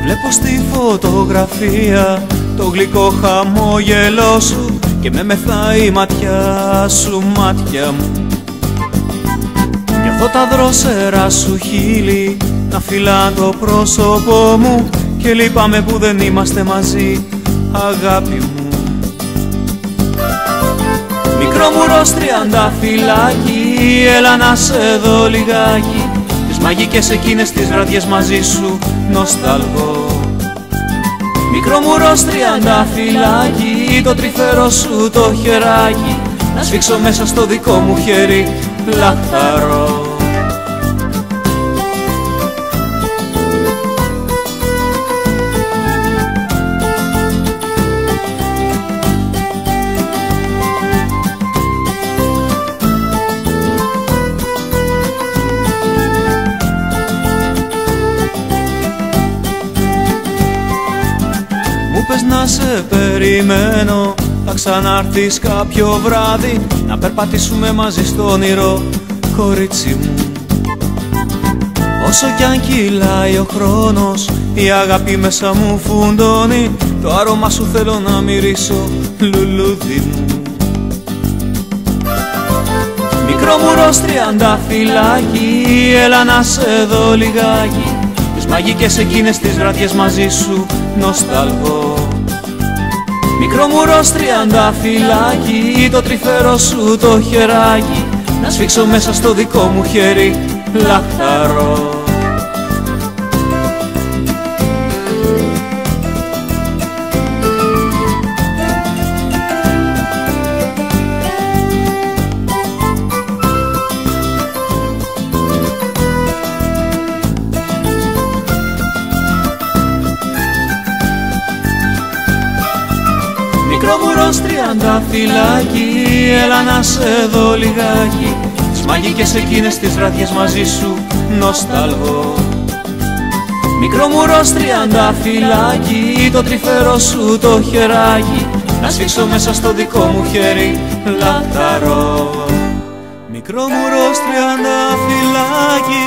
Βλέπω στη φωτογραφία το γλυκό χαμόγελό σου και με μεθάει η ματιά σου, μάτια μου. Νιώθω τα δρόσερα σου χείλη να φυλά το πρόσωπό μου και λυπάμαι που δεν είμαστε μαζί, αγάπη μου. Μικρό μου ροζ τριανταφυλάκι, έλα να σε δω λιγάκι. Τις μαγικές εκείνες τις βραδιές μαζί σου νοσταλγώ. Μικρό μου ροζ τριανταφυλάκι, το τρυφερό σου το χεράκι να σφίξω μέσα στο δικό μου χέρι λαχταρό. Μου πες να σε περιμένω, θα ξανάρθεις κάποιο βράδυ να περπατήσουμε μαζί στο όνειρο, κορίτσι μου. Όσο κι αν κυλάει ο χρόνος, η αγάπη μέσα μου φουντώνει. Το άρωμα σου θέλω να μυρίσω, λουλούδι μου. Μικρό μου ροζ τριανταφυλάκι, έλα να σε δω λιγάκι. Τις μαγικές εκείνες τις βραδιές μαζί σου νοσταλγώ. Μικρό μου ροζ τριανταφυλάκι, το τρυφερό σου το χεράκι να σφίξω μέσα στο δικό μου χέρι λαχταρό. Μικρό μου ροζ τριανταφυλάκι, έλα να σε δω λιγάκι. Τις μαγικές εκείνες τις βραδιές μαζί σου νοσταλγώ. Μικρό μου ροζ τριανταφυλάκι, το τρυφερό σου το χεράκι να σφίξω μέσα στο δικό μου χέρι λαχταρό. Μικρό μου ροζ τριανταφυλάκι.